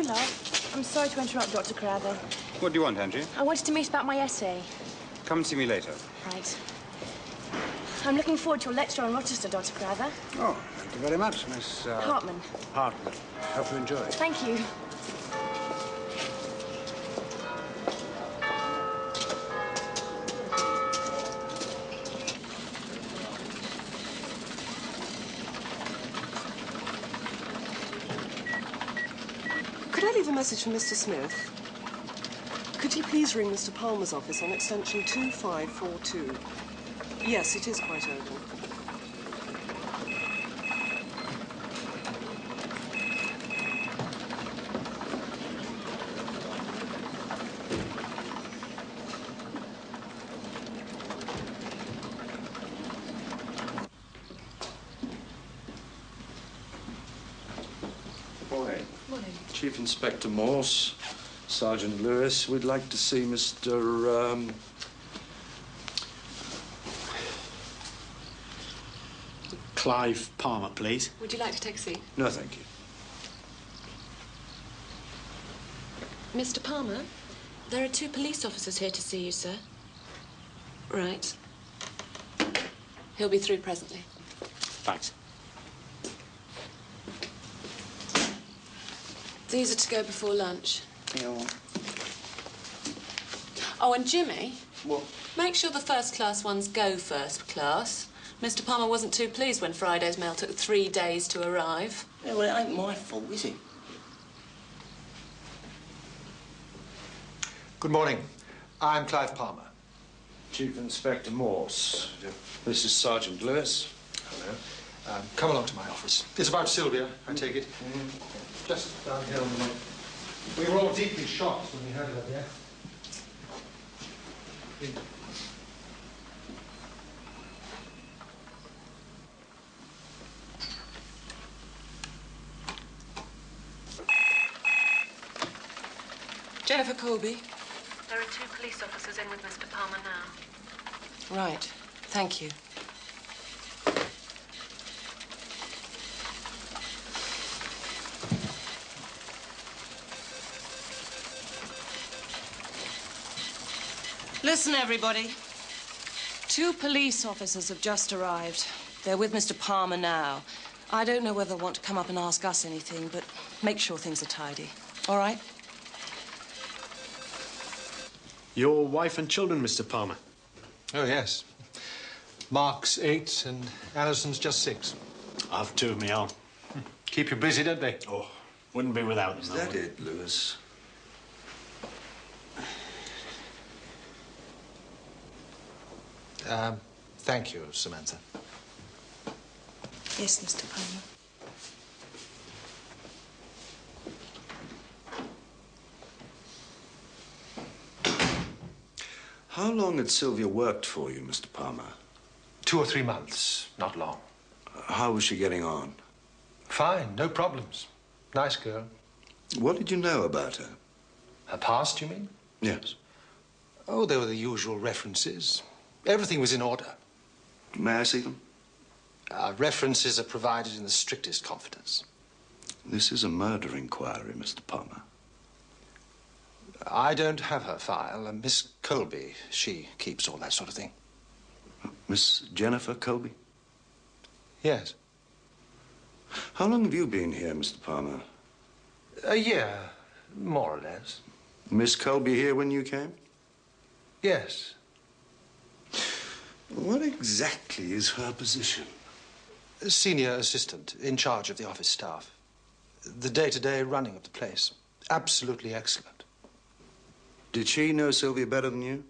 love. I'm sorry to interrupt, Dr. Crowther. What do you want, Angie? I wanted to meet about my essay. Come and see me later. Right. I'm looking forward to your lecture on Rochester, Dr. Crowther. Oh, thank you very much, Miss... Hartman. Hartman. Hope you enjoy it. Thank you. Could I leave a message for Mr. Smith? Could you please ring Mr. Palmer's office on extension 2542? Yes, it is quite urgent. Morning. Morning. Chief Inspector Morse, Sergeant Lewis, we'd like to see Mr. Clive Palmer, please. Would you like to take a seat? No, thank you. Mr. Palmer, there are 2 police officers here to see you, sir. Right. He'll be through presently. Thanks. These are to go before lunch. Yeah. Oh, and Jimmy, What? make sure the first-class ones go first class. Mr. Palmer wasn't too pleased when Friday's mail took 3 days to arrive. Yeah, well, it ain't my fault, is it? Good morning. I'm Clive Palmer. Chief Inspector Morse. This is Sergeant Lewis. Hello. Come along to my office. It's about Sylvia, I take it. Just down here on the right. We were all deeply shocked when we heard of her death. Jennifer Colby. There are 2 police officers in with Mr. Palmer now. Right. Thank you. Listen, everybody. 2 police officers have just arrived. They're with Mr. Palmer now. I don't know whether they'll want to come up and ask us anything, but make sure things are tidy. All right? Your wife and children, Mr. Palmer. Oh, yes. Mark's 8 and Alison's just 6. I've 2 of my own. Keep you busy, don't they? Oh, wouldn't be without them. Is that it, Lewis? Thank you, Samantha. Yes, Mr. Palmer. How long had Sylvia worked for you, Mr. Palmer? 2 or 3 months, not long. How was she getting on? Fine, no problems. Nice girl. What did you know about her? Her past, you mean? Yes. Oh, there were the usual references. Everything was in order. May I see them? References are provided in the strictest confidence. This is a murder inquiry, Mr. Palmer. I don't have her file. Miss Colby, she keeps all that sort of thing. Miss Jennifer Colby? Yes. How long have you been here, Mr. Palmer? A year, more or less. Miss Colby here when you came? Yes. What exactly is her position? A senior assistant in charge of the office staff. The day-to-day running of the place. Absolutely excellent. Did she know Sylvia better than you?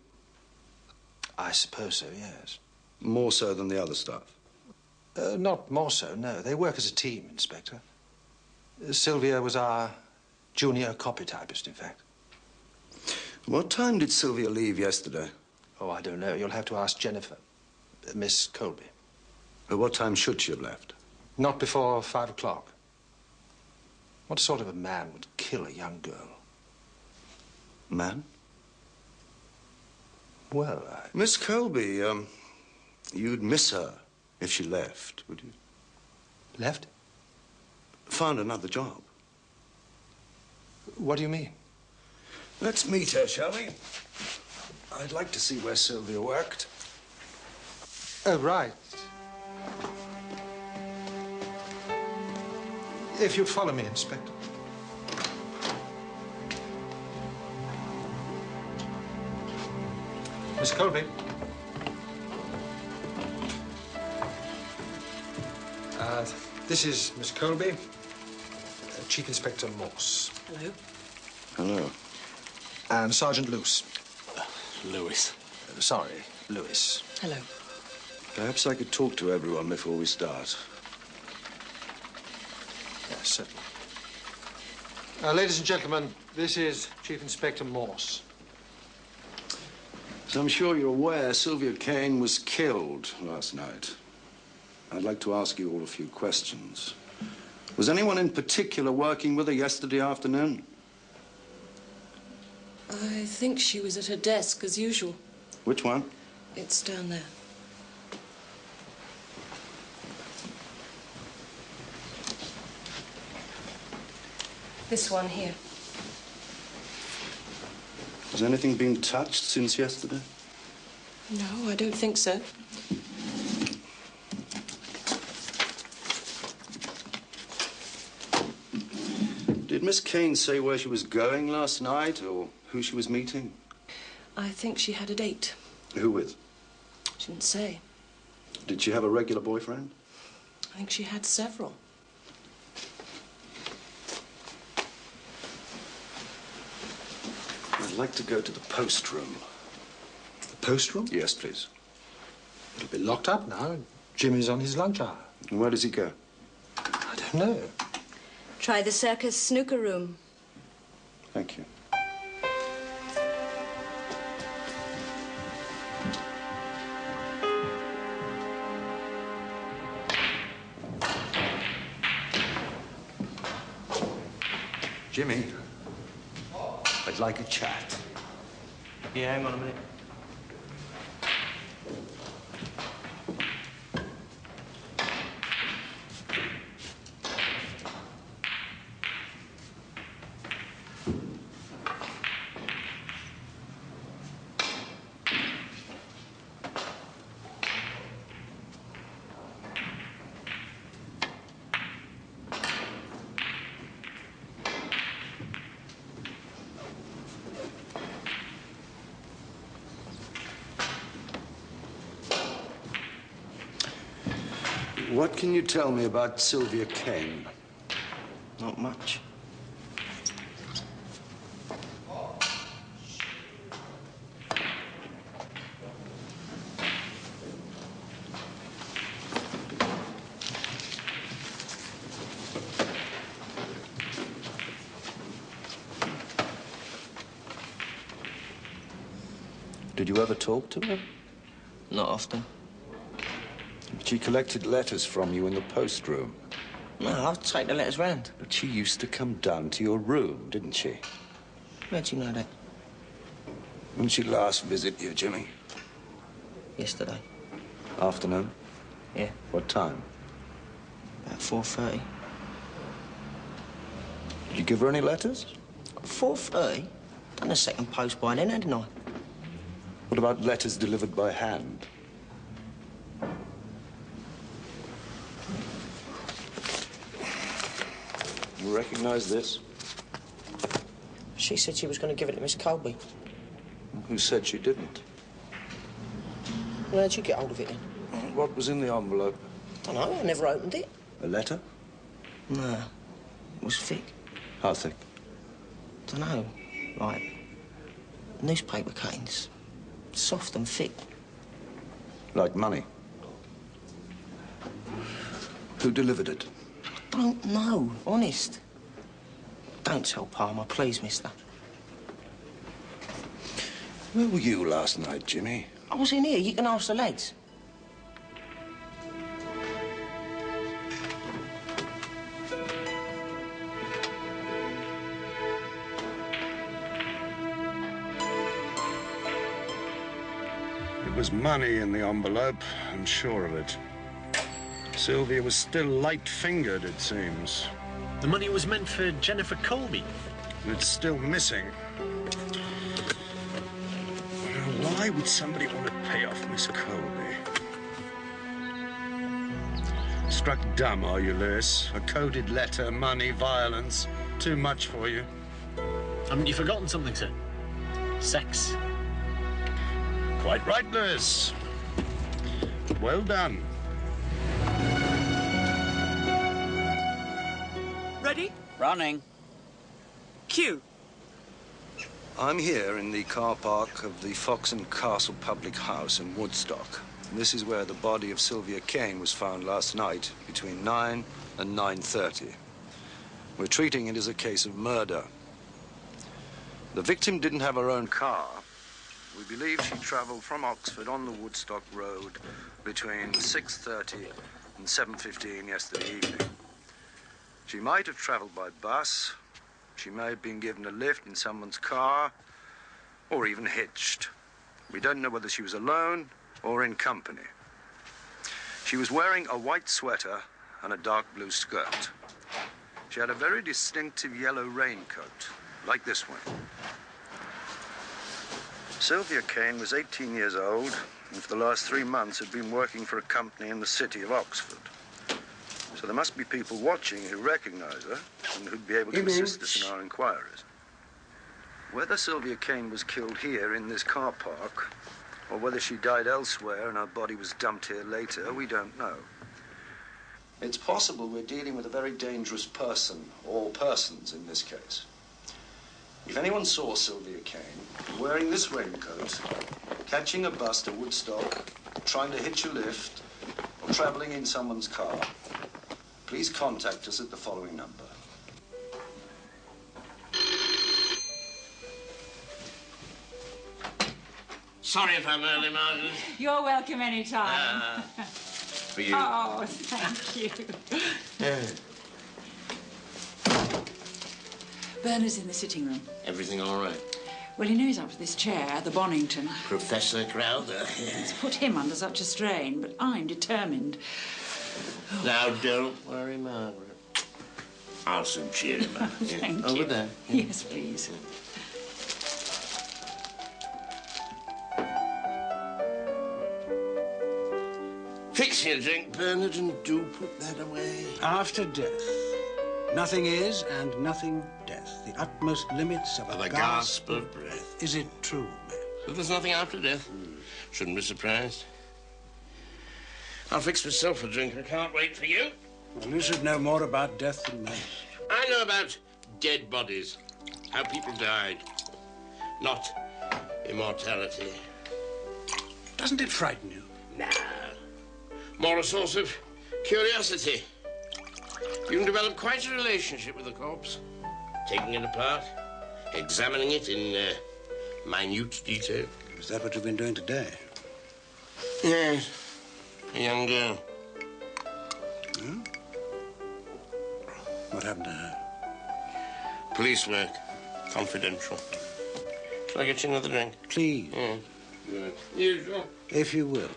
I suppose so, yes. More so than the other staff? Not more so, no. They work as a team, Inspector. Sylvia was our junior copy typist, in fact. What time did Sylvia leave yesterday? Oh, I don't know. You'll have to ask Jennifer. Miss Colby. At what time should she have left? Not before 5 o'clock. What sort of a man would kill a young girl? Man? Well, Miss Colby, you'd miss her if she left, would you? Left? Found another job. What do you mean? Let's meet her, shall we? I'd like to see where Sylvia worked. Oh, right. If you'd follow me, Inspector. Miss Colby. This is Miss Colby, Chief Inspector Morse. Hello. Hello. And Sergeant Luce. Lewis. Sorry, Lewis. Hello. Perhaps I could talk to everyone before we start. Yes, certainly. Ladies and gentlemen, this is Chief Inspector Morse. As I'm sure you're aware, Sylvia Kane was killed last night. I'd like to ask you all a few questions. Was anyone in particular working with her yesterday afternoon? I think she was at her desk, as usual. Which one? It's down there. This one here. Has anything been touched since yesterday? No, I don't think so. Did Miss Kane say where she was going last night or who she was meeting? I think she had a date. Who with? She didn't say. Did she have a regular boyfriend? I think she had several. I'd like to go to the post room. The post room? Yes, please. It'll be locked up now. Jimmy's on his lunch hour. And where does he go? I don't know. Try the circus snooker room. Thank you. Jimmy, I'd like a chat. Yeah, hang on a minute. What can you tell me about Sylvia Kane? Not much. Did you ever talk to her? Not often. She collected letters from you in the post room. No, I'll take the letters round. But she used to come down to your room, didn't she? How'd you know that? When did she last visit you, Jimmy? Yesterday. Afternoon? Yeah, What time? about 4:30. Did you give her any letters? 4:30? Done a second post by then, hadn't I? What about letters delivered by hand? You recognize this? She said she was going to give it to Miss Colby. Who said she didn't? Well, how'd you get hold of it then? What was in the envelope? Don't know, I never opened it. A letter? No, it was thick. How thick? Don't know, like newspaper cuttings. Soft and thick. Like money? Who delivered it? Don't know, honest. Don't tell Palmer, please, mister. Where were you last night, Jimmy? I was in here, you can ask the lads. It was money in the envelope, I'm sure of it. Sylvia was still light-fingered, it seems. The money was meant for Jennifer Colby. It's still missing. Now, why would somebody want to pay off Miss Colby? Struck dumb, are you, Lewis? A coded letter, money, violence. Too much for you. Haven't you forgotten something, sir? Sex. Quite right, Lewis. Well done. Ready? Running. Cue. I'm here in the car park of the Fox and Castle Public House in Woodstock. This is where the body of Sylvia Kane was found last night between 9 and 9:30. We're treating it as a case of murder. The victim didn't have her own car. We believe she traveled from Oxford on the Woodstock Road between 6:30 and 7:15 yesterday evening. She might have traveled by bus. She may have been given a lift in someone's car, or even hitched. We don't know whether she was alone or in company. She was wearing a white sweater and a dark blue skirt. She had a very distinctive yellow raincoat, like this one. Sylvia Kane was 18 years old, and for the last 3 months had been working for a company in the city of Oxford. So there must be people watching who recognize her and who'd be able to assist us in our inquiries. Whether Sylvia Kane was killed here in this car park, or whether she died elsewhere and her body was dumped here later, we don't know. It's possible we're dealing with a very dangerous person, or persons in this case. If anyone saw Sylvia Kane wearing this raincoat, catching a bus to Woodstock, trying to hitch a lift, or traveling in someone's car, please contact us at the following number. Sorry if I'm early, Margaret. You're welcome anytime. For you. Oh, thank you. Bernard's in the sitting room. Everything all right? Well, he knows up to this chair, the Bonington. Professor Crowther. It's put him under such a strain, but I'm determined. Now, don't worry, Margaret. I'll soon cheer him up. Thank Over you. there. Yes, please. Fix your drink, Bernard, and do put that away. After death. Nothing is and nothing death. The utmost limits of a gasp of breath. Is it true, man? So there's nothing after death? Shouldn't be surprised. I'll fix myself a drink. I can't wait for you. Well, you should know more about death than most. I know about dead bodies, how people died, not immortality. Doesn't it frighten you? Nah. More a source of curiosity. You can develop quite a relationship with the corpse, taking it apart, examining it in minute detail. Is that what you've been doing today? Yes. A young girl. Hmm? What happened to her? Police work. Confidential. Shall I get you another drink? Please. Yeah. Good. Usual. If you will.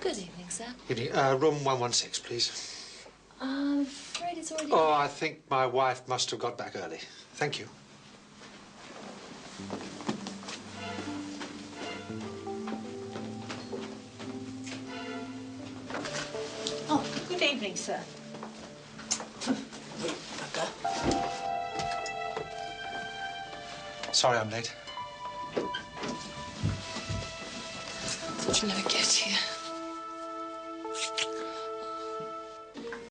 Good evening, sir. Evening. Room 116, please. I'm afraid it's already... Oh, I think my wife must have got back early. Thank you. Oh, good evening, sir. Sorry I'm late. Thought you'd never get here.